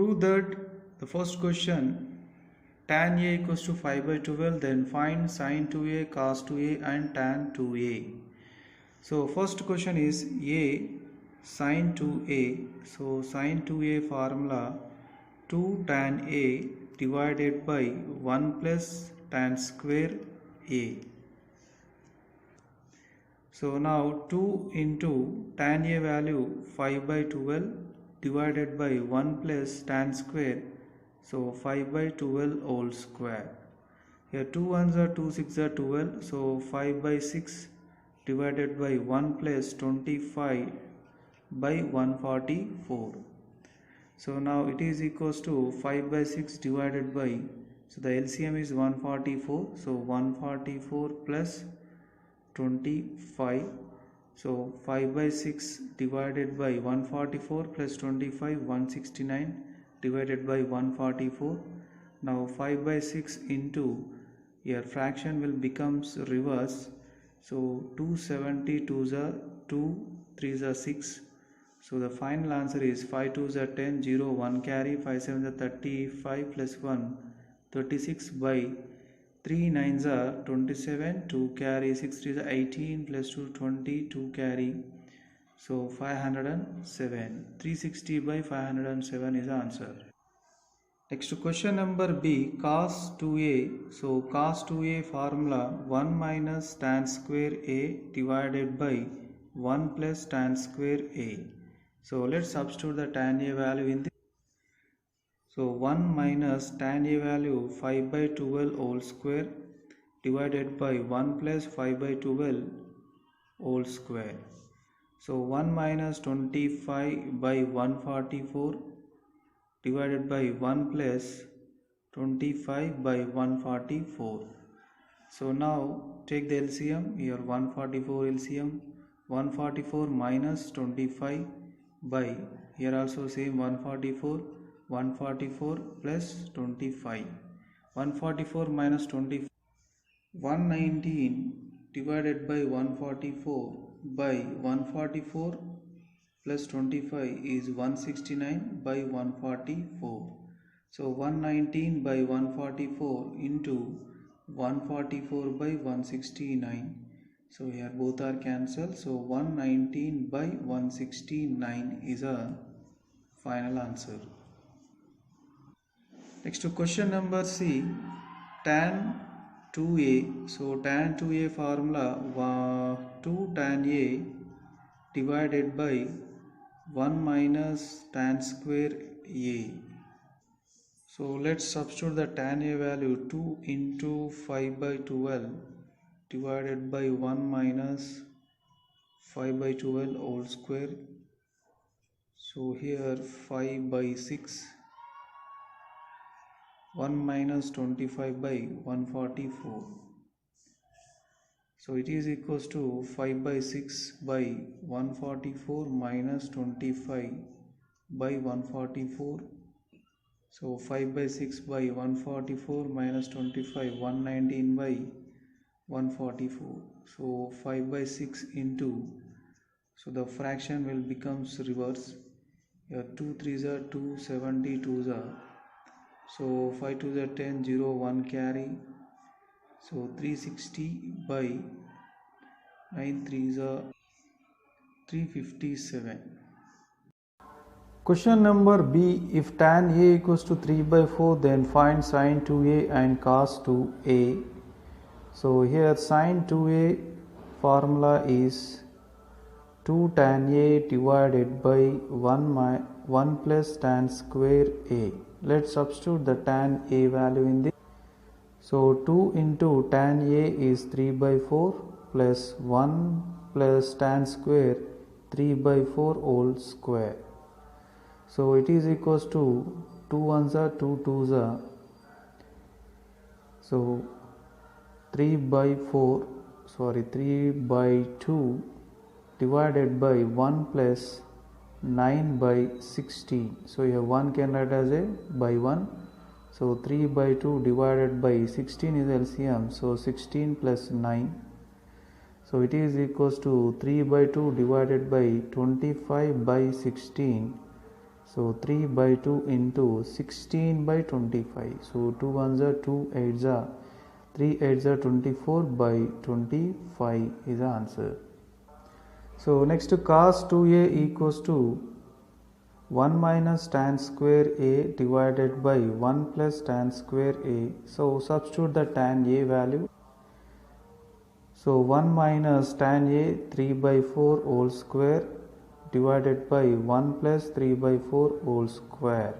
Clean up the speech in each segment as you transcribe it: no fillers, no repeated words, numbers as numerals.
prove that the first question tan A equals to 5 by 12, then find sin 2A, cos 2A and tan 2A. So first question is A sin 2A. So sin 2A formula 2 tan A divided by 1 plus tan square A. So now 2 into tan A value 5 by 12 divided by 1 plus tan square. So 5 by 12 whole square. Here 2 ones are 2, 6 are 12. So 5 by 6 divided by 1 plus 25 by 144. So now it is equals to 5 by 6 divided by, so the LCM is 144. So 144 plus 25. So 5 by 6 divided by 144 plus 25, 169 divided by 144. Now 5 by 6 into, your fraction will becomes reverse. So 272s are 2, 3s are 6. So the final answer is 5 2s are 10, 0, 1 carry, 5 7s are 35 plus 1, 36 by 3 9s are 27, 2 carry, 6 3s are 18 plus 2, 20, 2 carry. So 507. 360 by 507 is the answer. Next question number B, cos 2A. So cos 2A formula 1 minus tan square A divided by 1 plus tan square A. So let's substitute the tan A value in this. So 1 minus tan A value 5 by 12 whole square divided by 1 plus 5 by 12 whole square. So 1 minus 25 by 144 divided by 1 plus 25 by 144. So now take the LCM. Here 144 LCM. 144 minus 25 by, here also same 144. 144 plus 25. 144 minus 25. 119 divided by 144 by 144 plus 25 is 169 by 144. So 119 by 144 into 144 by 169. So here both are cancelled. So 119 by 169 is a final answer. Next to question number C, tan 2A. So tan 2A formula 2 tan A divided by 1 minus tan square A. So let's substitute the tan A value 2 into 5 by 12 divided by 1 minus 5 by 12 whole square. So here 5 by 6, 1 minus 25 by 144. So it is equals to 5 by 6 by 144 minus 25 by 144. So 5 by 6 by 144 minus 25, 119 by 144. So 5 by 6 into, so the fraction will becomes reverse. Here 2 3s are 2, 72s are. So 5 2s are 10, 0, 1 carry. So 360 by 9 3s are 357. Question number B, if tan A equals to 3 by 4, then find sin 2A and cos 2A. So here sin 2A formula is 2 tan A divided by 1 plus tan square A. Let's substitute the tan A value in this. So 2 into tan A is 3 by 4 plus 1 plus tan square 3 by 4 whole square. So it is equals to 2 ones are 2 twos are. So 3 by 2 divided by 1 plus 9 by 16. So here 1 can write as a by 1. So 3 by 2 divided by 16 is LCM. So 16 plus 9. So it is equals to 3 by 2 divided by 25 by 16 So 3 by 2 into 16 by 25. So 2 ones are 2 8s are 3 8s are 24 by 25 is the answer. So next cos 2a equals to 1 minus tan square a divided by 1 plus tan square a. So substitute the tan a value. So 1 minus tan a 3 by 4 whole square divided by 1 plus 3 by 4 whole square.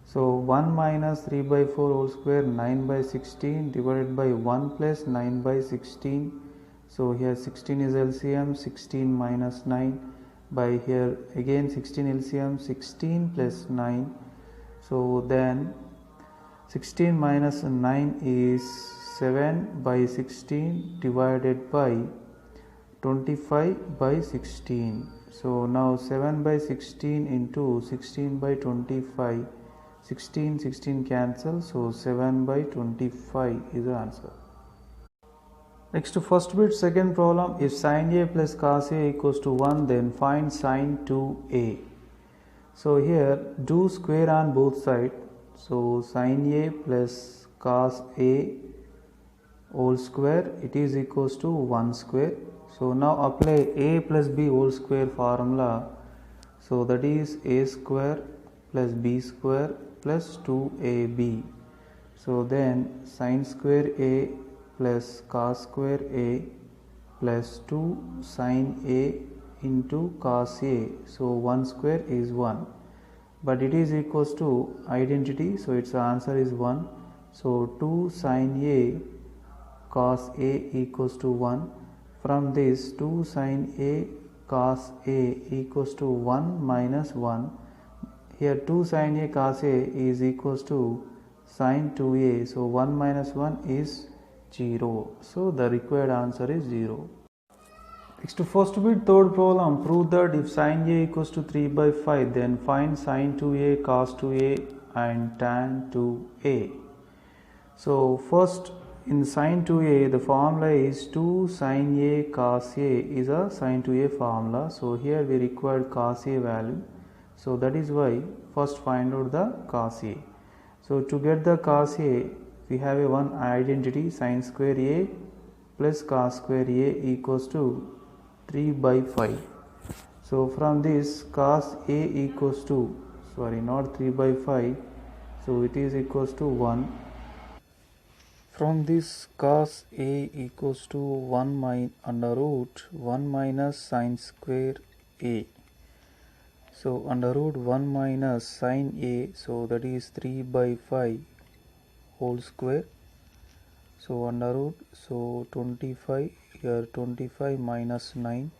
So 1 minus 3 by 4 whole square 9 by 16 divided by 1 plus 9 by 16. So here 16 is LCM, 16 minus 9 by here again 16 LCM, 16 plus 9. So then 16 minus 9 is 7 by 16 divided by 25 by 16. So now 7 by 16 into 16 by 25, 16 cancel, so 7 by 25 is the answer. Next first bit, second problem, if sin a plus cos a equals to 1, then find sin 2a. So here do square on both sides. So sin a plus cos a whole square, it is equals to 1 square. So now apply a plus b whole square formula. So that is a square plus b square plus 2ab. So then sin square a plus cos square a plus 2 sin a into cos a. So 1 square is 1. But it is equals to identity. So its answer is 1. So 2 sin a cos a equals to 1. From this 2 sin a cos a equals to 1 minus 1. Here 2 sin a cos a is equals to sin 2a. So 1 minus 1 is 0. So the required answer is 0. Next first bit, third problem, prove that if sin a equals to 3 by 5, then find sin 2a, cos 2a and tan 2a. So first, in sin 2a, the formula is 2 sin a cos a is a sin 2a formula. So here we required cos a value. So that is why first find out the cos a. So to get the cos a, we have a one identity, sin square a plus cos square a equals to 3 by 5. So from this cos a equals to, not 3 by 5, so it is equals to 1. From this cos a equals to 1 under root 1 minus sin square a. So under root 1 minus sin a, so that is 3 by 5 whole square. So under root, so 25, here 25 minus 9.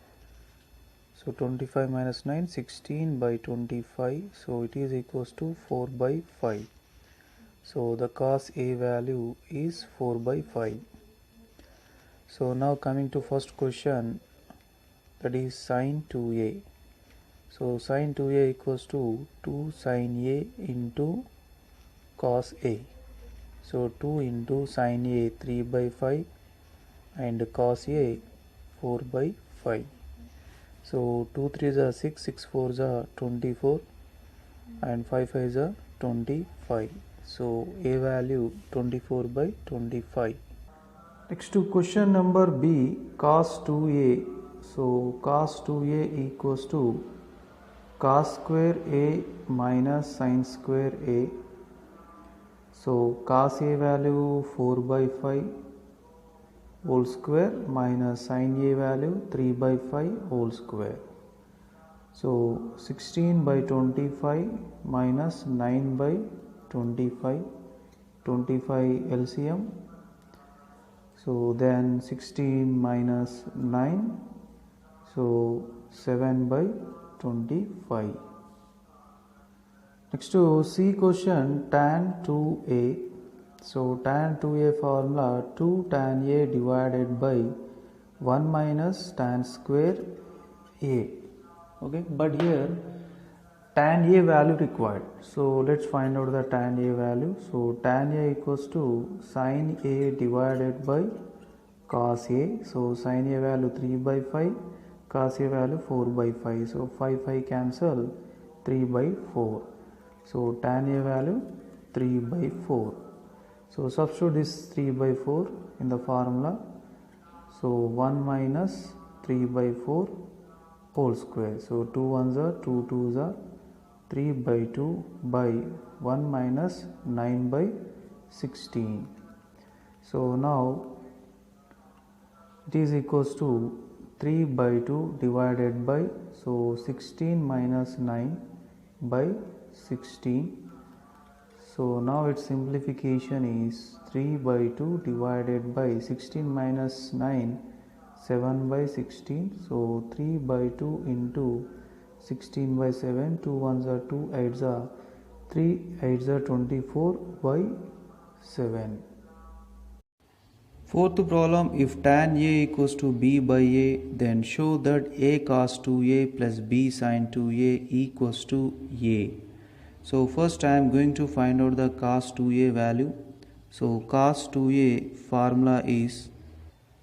So 25 minus 9, 16 by 25. So it is equals to 4 by 5. So the cos a value is 4 by 5. So now coming to first question, that is sin 2a. So sin 2a equals to 2 sin a into cos a. So 2 into sin a 3 by 5 and cos a 4 by 5. So 2 3s are 6, 6 4s are 24 and 5 5s are 25. So a value 24 by 25. Next to question number B, cos 2a. So cos 2a equals to cos square a minus sin square a. So cos a value 4 by 5 whole square minus sin a value 3 by 5 whole square. So 16 by 25 minus 9 by 25, 25 LCM. So then 16 minus 9, so 7 by 25. Next to C question, tan 2a. So tan 2a formula 2 tan a divided by 1 minus tan square a. Okay, but here tan a value required. So let's find out the tan a value. So tan a equals to sin a divided by cos a. So sin a value 3 by 5, cos a value 4 by 5. So 5 5 cancel, 3 by 4. So tan A value 3 by 4. So substitute this 3 by 4 in the formula. So 1 minus 3 by 4 whole square. So 2 ones are 2 twos are 3 by 2 by 1 minus 9 by 16. So now it is equals to 3 by 2 divided by, so 16 minus 9 by 16. So now its simplification is 3 by 2 divided by 16 minus 9, 7 by 16. So 3 by 2 into 16 by 7, 2 ones are 2, 8s are 3, 8s are 24 by 7. Fourth problem, if tan A equals to B by A, then show that A cos 2A plus B sin 2A equals to A. So first I am going to find out the cos 2A value. So cos 2A formula is,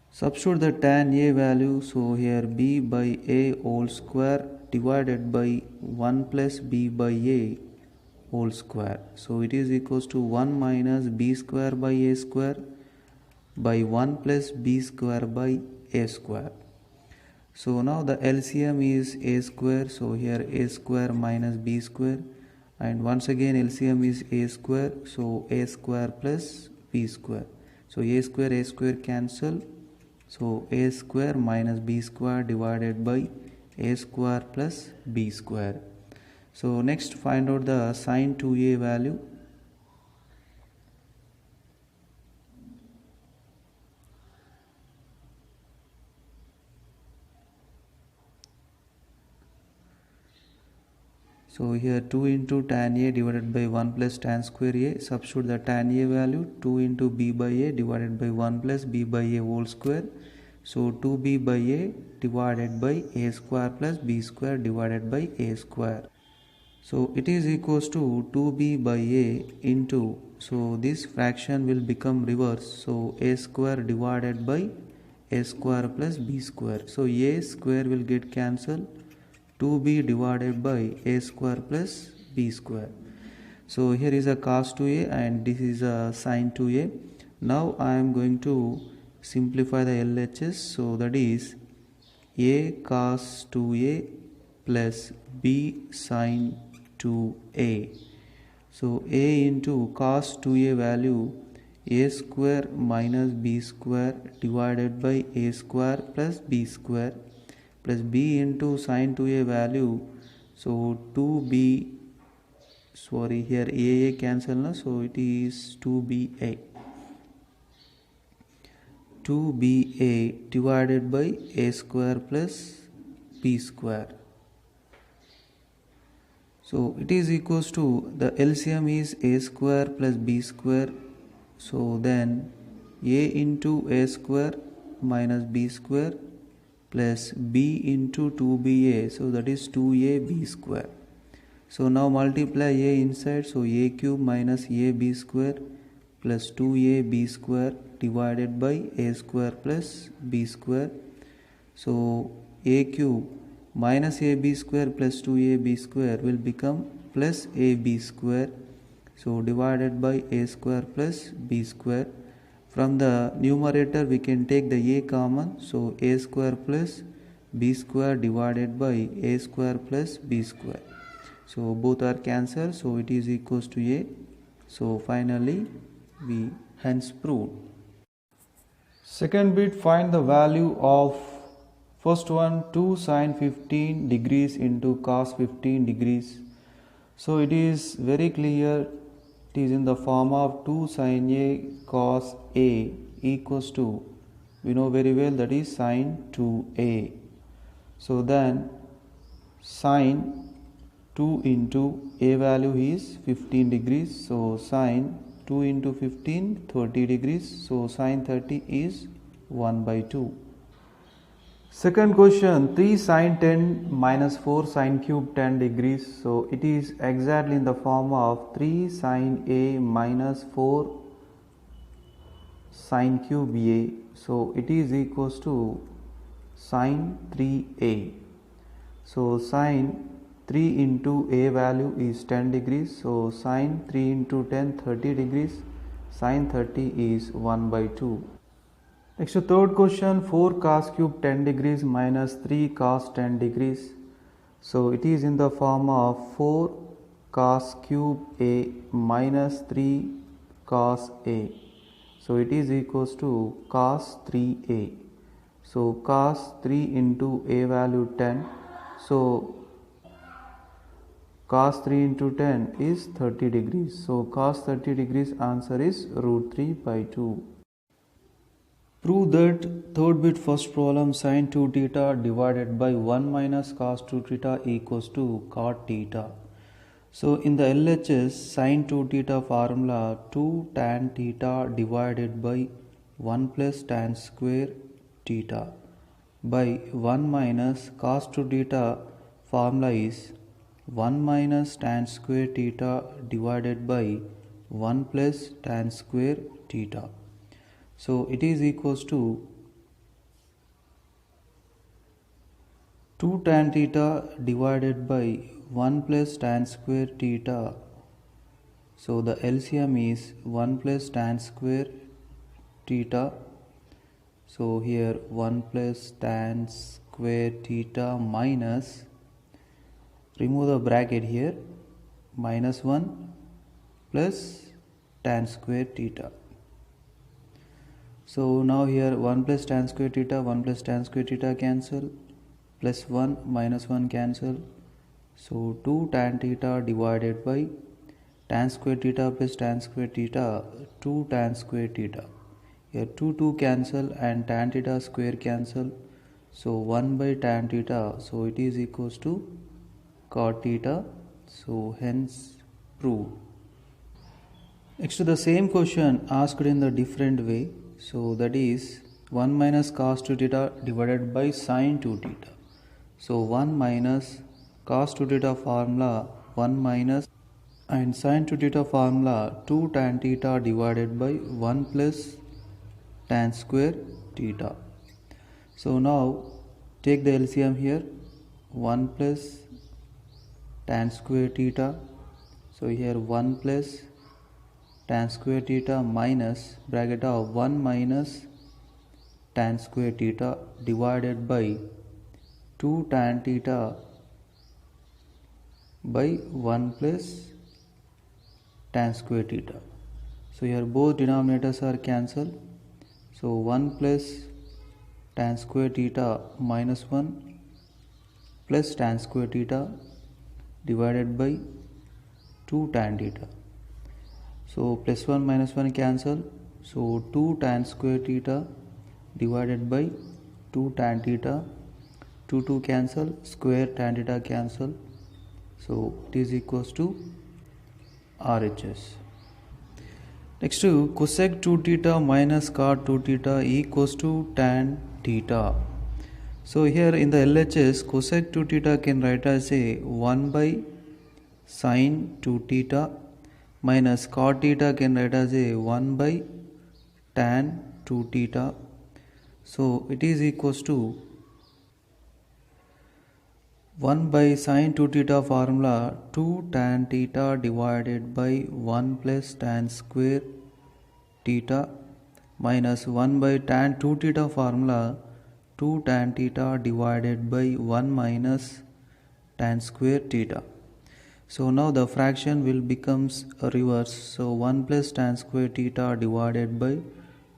substitute the tan A value, so here B by A whole square divided by 1 plus B by A whole square. So it is equals to 1 minus B square by A square by 1 plus B square by A square. So now the LCM is A square, so here A square minus B square, and once again LCM is A square, so A square plus B square. So A square cancel, so A square minus B square divided by A square plus B square. So next find out the sin 2A value. So here 2 into tan A divided by 1 plus tan square A, substitute the tan A value, 2 into B by A divided by 1 plus B by A whole square. So 2B by A divided by A square plus B square divided by A square. So it is equals to 2B by A into, so this fraction will become reverse, so A square divided by A square plus B square. So A square will get cancelled, 2B divided by A square plus B square. So here is a cos 2A and this is a sin 2A. Now I am going to simplify the LHS, so that is A cos 2A plus B sin 2A. So A into cos 2A value, A square minus B square divided by A square plus B square, plus B into sin 2A value, so 2B, sorry here A cancel na, so it is 2BA. 2BA divided by A square plus B square. So it is equals to, the LCM is A square plus B square, so then A into A square minus B square plus B into 2BA, so that is 2AB square. So now multiply A inside, so A cube minus AB square plus 2AB square divided by A square plus B square. So A cube minus AB square plus 2AB square will become plus AB square, so divided by A square plus B square. From the numerator we can take the A common, so A square plus B square divided by A square plus B square. So both are cancelled, so it is equals to A. So finally we hence proved. Second bit, find the value of first one, 2 sin 15 degrees into cos 15 degrees. So it is very clear, it is in the form of 2 sin A cos A equals to, we know very well, that is sin 2A. So then sin 2 into A value is 15 degrees, so sin 2 into 15, 30 degrees, so sin 30 is 1 by 2. Second question, 3 sin 10 minus 4 sin cube 10 degrees. So it is exactly in the form of 3 sin A minus 4 sin cube A. So it is equals to sin 3A. So sin 3 into a value is 10 degrees. So sine 3 into 10, 30 degrees. Sine 30 is 1 by 2. Next, third question, 4 cos cube 10 degrees minus 3 cos 10 degrees. So it is in the form of 4 cos cube a minus 3 cos a. So it is equals to cos 3a. So cos 3 into a value 10. So cos 3 into 10 is 30 degrees. So cos 30 degrees answer is root 3 by 2. Prove that third bit first problem sin 2 theta divided by 1 minus cos 2 theta equals to cot theta. So in the LHS sin 2 theta formula 2 tan theta divided by 1 plus tan square theta by 1 minus cos 2 theta formula is 1 minus tan square theta divided by 1 plus tan square theta. So it is equals to 2 tan theta divided by 1 plus tan square theta. So the LCM is 1 plus tan square theta. So here 1 plus tan square theta minus, remove the bracket here, minus 1 plus tan square theta. So now here 1 plus tan square theta, 1 plus tan square theta cancel, plus 1 minus 1 cancel. So 2 tan theta divided by tan square theta plus tan square theta, 2 tan square theta. Here 2 cancel and tan theta square cancel. So 1 by tan theta, so it is equals to cot theta. So hence proved. Next to the same question asked in the different way. So that is 1 minus cos 2 theta divided by sin 2 theta. So 1 minus cos 2 theta formula 1 minus and sin 2 theta formula 2 tan theta divided by 1 plus tan square theta. So now take the LCM here, 1 plus tan square theta. So here 1 plus tan square theta minus bracket of 1 minus tan square theta divided by 2 tan theta by 1 plus tan square theta. So here both denominators are cancelled. So 1 plus tan square theta minus 1 plus tan square theta divided by 2 tan theta. So plus 1 minus 1 cancel. So 2 tan square theta divided by 2 tan theta. 2 cancel, square tan theta cancel. So it is equals to RHS. Next to cosec 2 theta minus cot 2 theta equals to tan theta. So here in the LHS cosec 2 theta can write as a 1 by sin 2 theta minus cot theta can write as a 1 by tan 2 theta. So it is equals to 1 by sin 2 theta formula 2 tan theta divided by 1 plus tan square theta minus 1 by tan 2 theta formula 2 tan theta divided by 1 minus tan square theta. So now the fraction will becomes a reverse. So 1 plus tan square theta divided by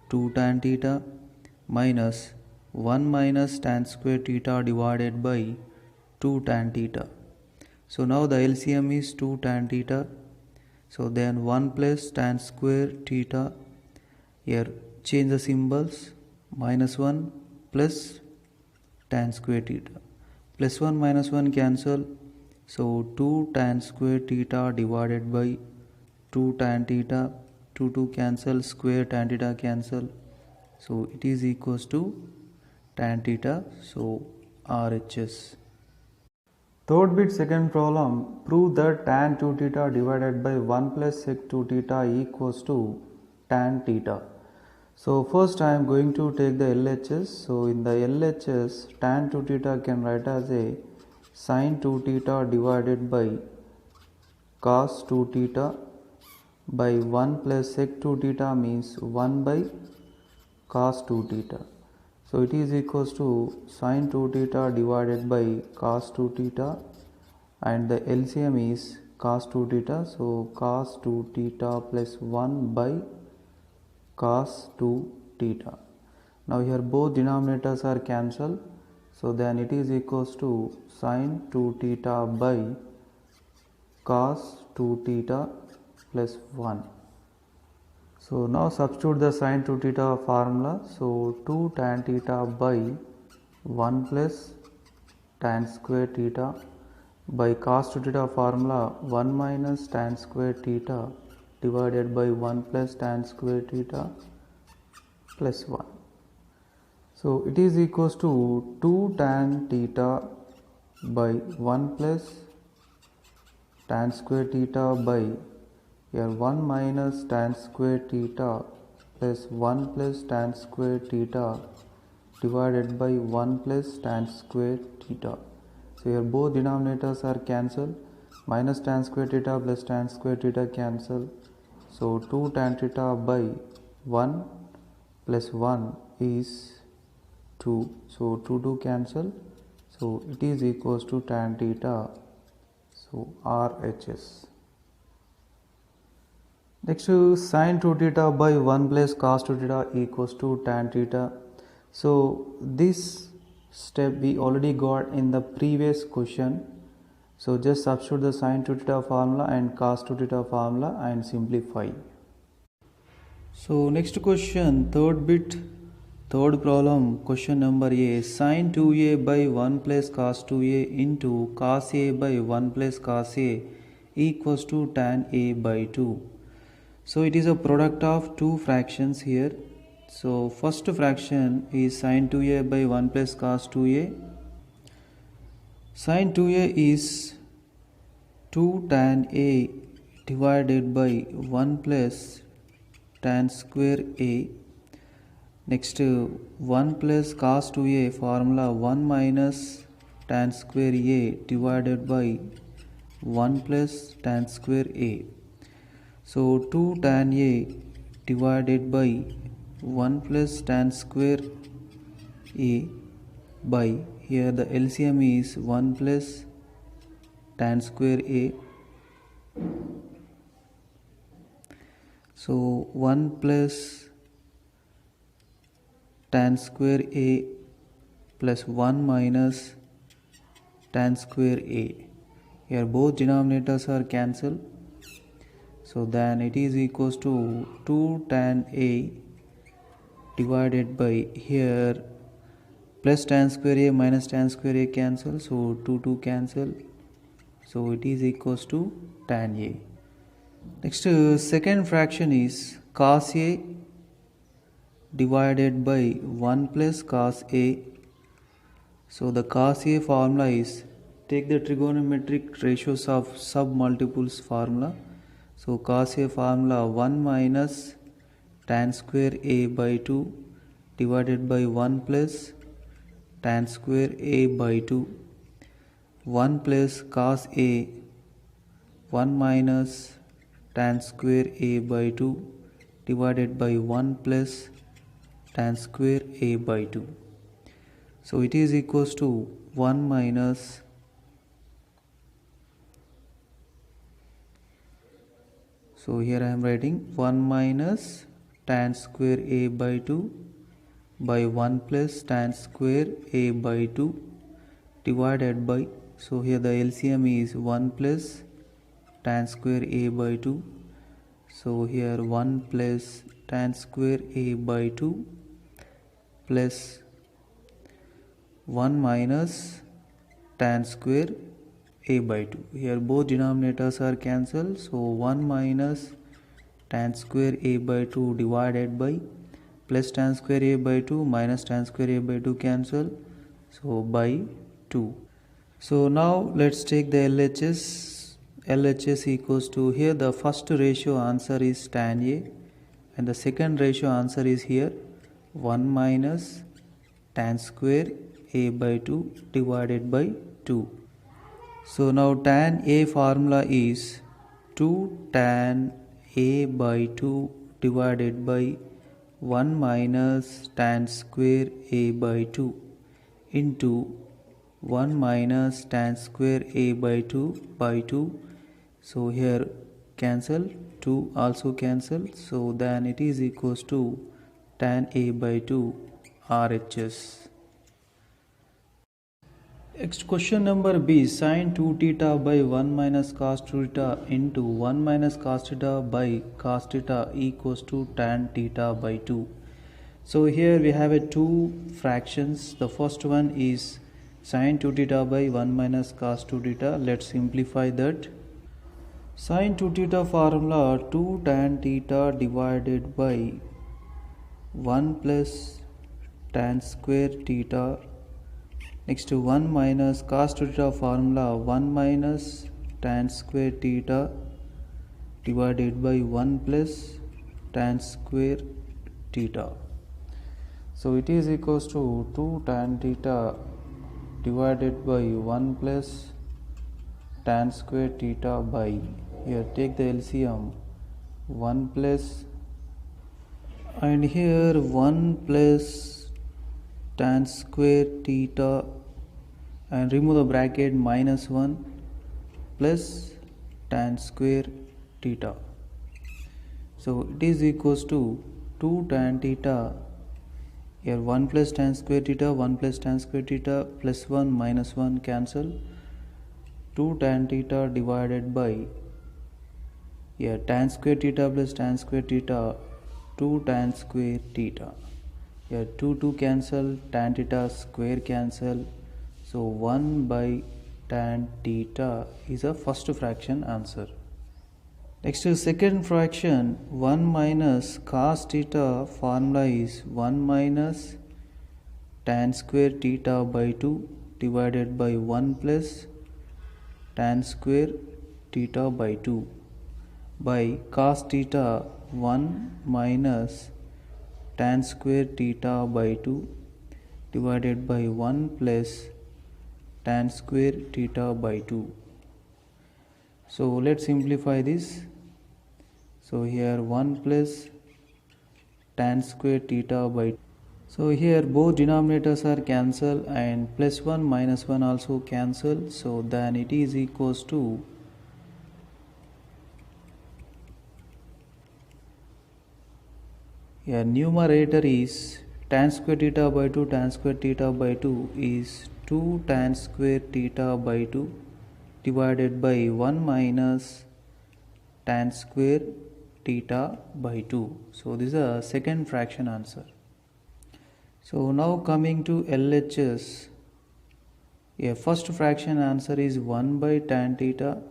2 tan theta minus 1 minus tan square theta divided by 2 tan theta. So now the LCM is 2 tan theta. So then 1 plus tan square theta. Here change the symbols, minus 1 plus tan square theta. Plus 1 minus 1 cancel. So 2 tan square theta divided by 2 tan theta, 2 cancel, square tan theta cancel. So it is equals to tan theta. So RHS. Third bit second problem, prove that tan 2 theta divided by 1 plus sec 2 theta equals to tan theta. So first I am going to take the LHS. So in the LHS tan 2 theta can write as a sin 2 theta divided by cos 2 theta by 1 plus sec 2 theta means 1 by cos 2 theta. So it is equals to sin 2 theta divided by cos 2 theta, and the LCM is cos 2 theta. So cos 2 theta plus 1 by cos 2 theta. Now here both denominators are cancelled. So then it is equals to sin 2 theta by cos 2 theta plus 1. So now substitute the sin 2 theta formula. So 2 tan theta by 1 plus tan square theta by cos 2 theta formula 1 minus tan square theta divided by 1 plus tan square theta plus 1. So it is equals to 2 tan theta by 1 plus tan square theta by here 1 minus tan square theta plus 1 plus tan square theta divided by 1 plus tan square theta. So here both denominators are cancelled. Minus tan square theta plus tan square theta cancel. So 2 tan theta by 1 plus 1 is 2. So 2 cancel. So it is equals to tan theta. So RHS. Next to sin 2 theta by 1 plus cos 2 theta equals to tan theta. So this step we already got in the previous question. So just substitute the sin 2 theta formula and cos 2 theta formula and simplify. So next question, third problem, question number A. Sin 2a by 1 plus cos 2a into cos a by 1 plus cos a equals to tan a by 2. So it is a product of two fractions here. So first fraction is sin 2a by 1 plus cos 2a. Sin 2a is 2 tan a divided by 1 plus tan square a. Next 1 plus cos 2a formula 1 minus tan square a divided by 1 plus tan square a. So 2 tan a divided by 1 plus tan square a by here the LCM is 1 plus tan square a. So 1 plus tan square a plus 1 minus tan square a. Here both denominators are cancelled. So then it is equals to 2 tan a divided by here plus tan square a minus tan square a cancel. So 2 cancel. So it is equals to tan a. Next second fraction is cos a divided by 1 plus cos a. So the cos a formula is take the trigonometric ratios of submultiples formula. So cos a formula 1 minus tan square a by 2 divided by 1 plus tan square a by 2. 1 plus cos a 1 minus tan square a by 2 divided by 1 plus tan square a by 2. So it is equals to 1 minus so here I am writing 1 minus tan square a by 2 by 1 plus tan square a by 2 divided by, so here the LCM is 1 plus tan square a by 2. So here 1 plus tan square a by 2 plus 1 minus tan square a by 2. Here both denominators are cancelled. So 1 minus tan square a by 2 divided by plus tan square a by 2 minus tan square a by 2 cancel. So by 2. So now let's take the LHS. LHS equals to, here the first ratio answer is tan a and the second ratio answer is here 1 minus tan square a by 2 divided by 2. So now tan A formula is 2 tan A by 2 divided by 1 minus tan square A by 2 into 1 minus tan square A by 2 by 2. So here cancel, 2 also cancel, so then it is equals to tan A by 2 RHS. Next question number B, sin 2 theta by 1 minus cos 2 theta into 1 minus cos theta by cos theta equals to tan theta by 2. So here we have two fractions. The first one is sin 2 theta by 1 minus cos 2 theta. Let's simplify that. Sin 2 theta formula 2 tan theta divided by 1 plus tan square theta. Next to 1 minus cos theta formula 1 minus tan square theta divided by 1 plus tan square theta. So it is equals to 2 tan theta divided by 1 plus tan square theta by, here take the LCM, 1 plus, and here 1 plus tan square theta, and remove the bracket, minus 1 plus tan square theta. So it is equals to 2 tan theta, here 1 plus tan square theta, 1 plus tan square theta, plus 1 minus 1 cancel, 2 tan theta divided by, here tan square theta plus tan square theta, 2 tan square theta. Here 2 cancel, tan theta square cancel, so 1 by tan theta is a first fraction answer. Next is second fraction, 1 minus cos theta formula is 1 minus tan square theta by 2 divided by 1 plus tan square theta by 2 by cos theta 1 minus tan square theta by 2 divided by 1 plus tan square theta by 2. So let's simplify this. So here 1 plus tan square theta by 2. So here both denominators are cancelled and plus 1 minus 1 also cancel. So then it is equals to here numerator is tan square theta by 2, tan square theta by 2 is 2 tan square theta by 2 divided by 1 minus tan square theta by 2. So this is a second fraction answer. So now coming to LHS, first fraction answer is 1 by tan theta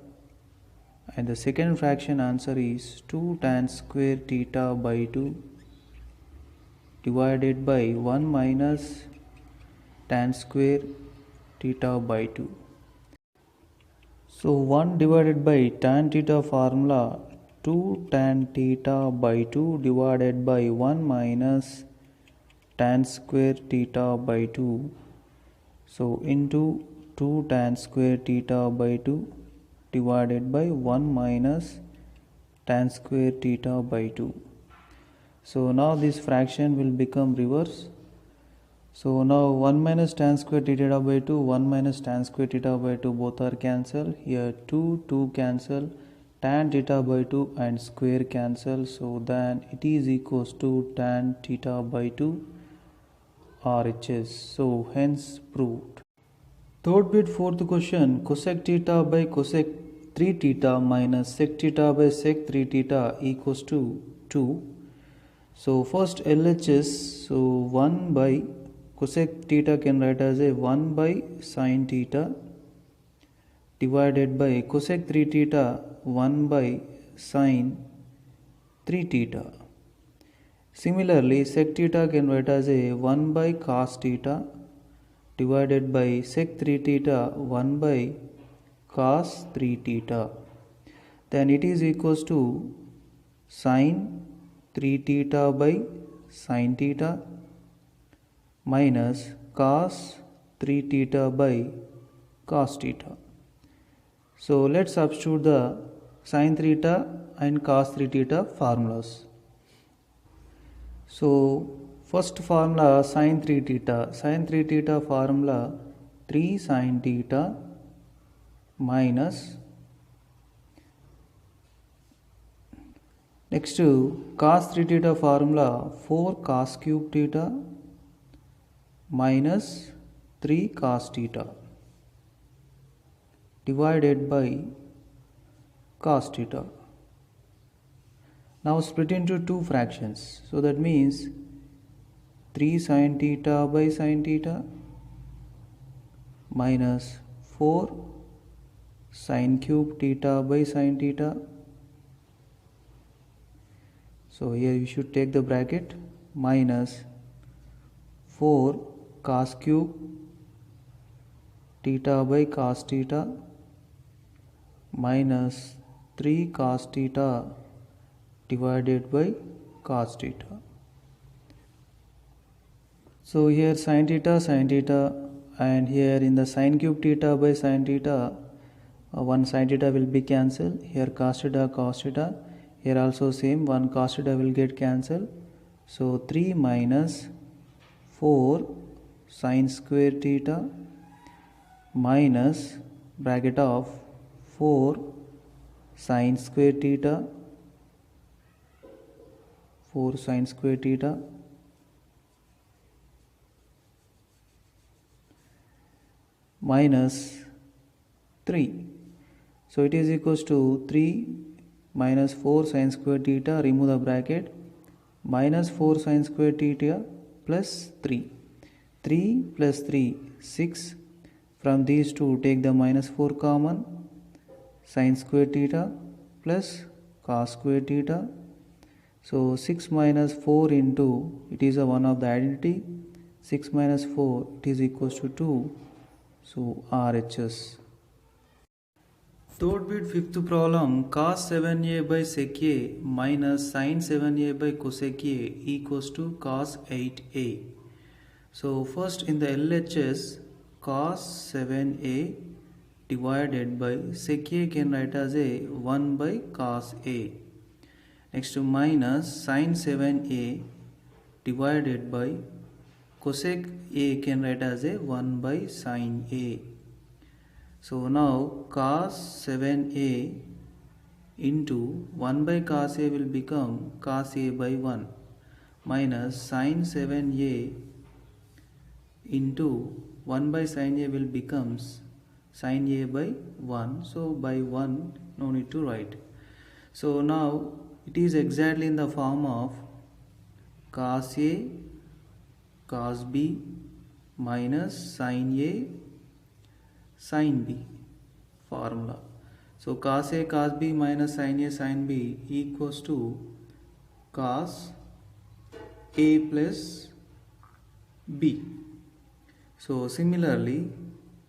and the second fraction answer is 2 tan square theta by 2 divided by 1 minus tan square theta by 2. So 1 divided by tan theta formula 2 tan theta by 2 divided by 1 minus tan square theta by 2. So into 2 tan square theta by 2 divided by 1 minus tan square theta by 2. So now this fraction will become reverse. So now 1 minus tan square theta by 2, 1 minus tan square theta by 2 both are cancelled. Here 2 cancel, tan theta by 2 and square cancel. So then it is equals to tan theta by 2 RHS. So hence proved. Third bit fourth question, cosec theta by cosec 3 theta minus sec theta by sec 3 theta equals to 2. So first LHS, so 1 by cosec theta can write as a 1 by sin theta divided by cosec 3 theta 1 by sin 3 theta. Similarly sec theta can write as a 1 by cos theta divided by sec 3 theta 1 by cos 3 theta. Then it is equals to sin 3 theta by sin theta minus cos 3 theta by cos theta. So let's substitute the sin theta and cos 3 theta formulas. So first formula sin 3 theta. Sin 3 theta formula 3 sin theta minus, next to cos 3 theta formula 4 cos cube theta minus 3 cos theta divided by cos theta. Now split into two fractions. So that means 3 sin theta by sin theta minus 4 sin cube theta by sin theta. So here you should take the bracket minus 4 cos cube theta by cos theta minus 3 cos theta divided by cos theta. So here sin theta, and here in the sin cube theta by sin theta, one sin theta will be cancelled. Here cos theta, here also same, one cos theta will get cancelled. So 3 minus 4 sin square theta minus bracket of 4 sin square theta, 4 sin square theta minus 3. So it is equals to 3 minus 4 sin square theta, remove the bracket, minus 4 sin square theta plus 3. 3 plus 3, 6. From these two take the minus 4 common, sin square theta plus cos square theta. So 6 minus 4 into, it is a one of the identity, 6 minus 4, it is equals to 2. So RHS. Third bit, fifth problem, cos 7a by sec a minus sin 7a by cosec a equals to cos 8a. So first in the LHS, cos 7a divided by sec a can write as a 1 by cos a. Next to minus sin 7a divided by cosec a can write as a 1 by sin a. So now cos 7a into 1 by cos a will become cos a by 1 minus sin 7a into 1 by sin a will becomes sin a by 1. So by 1 no need to write. So now it is exactly in the form of cos a cos b minus sin a sin b formula. So cos a cos b minus sin a sin b equals to cos a plus b. So similarly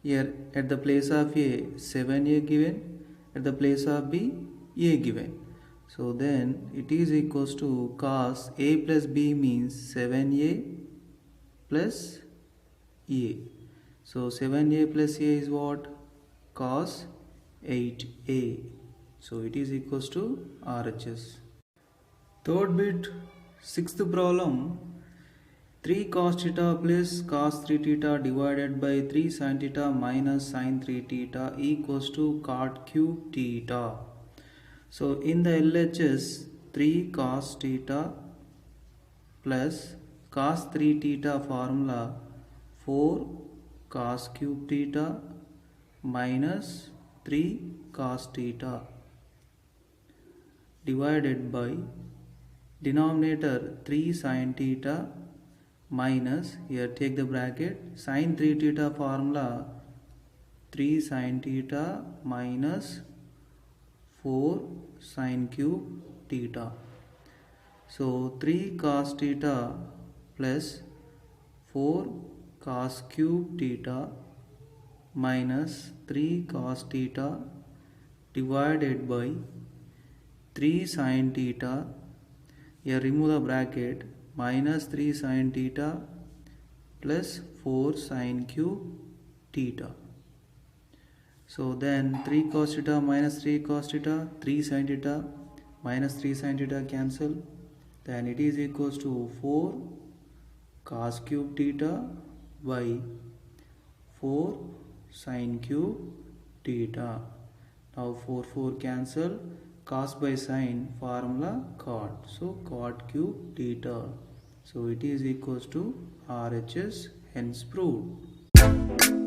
here at the place of a 7a given, at the place of b a given. So then it is equals to cos a plus b means 7a plus a. So 7a plus a is what? Cos 8a. So it is equals to RHS. Third bit, sixth problem, 3 cos theta plus cos 3 theta divided by 3 sin theta minus sin 3 theta equals to cot cube theta. So in the LHS, 3 cos theta plus cos 3 theta formula 4 cos cube theta minus 3 cos theta divided by denominator 3 sin theta minus, here take the bracket, sin 3 theta formula 3 sin theta minus 4 sin cube theta. So 3 cos theta plus 4 cos cube theta minus 3 cos theta divided by 3 sin theta, here remove the bracket, minus 3 sin theta plus 4 sin cube theta. So then 3 cos theta minus 3 cos theta, 3 sin theta minus 3 sin theta cancel. Then it is equals to 4 cos cube theta by 4 sin cube theta. Now 4 cancel, cos by sin formula cot. So cot cube theta. So it is equals to RHS, hence proved.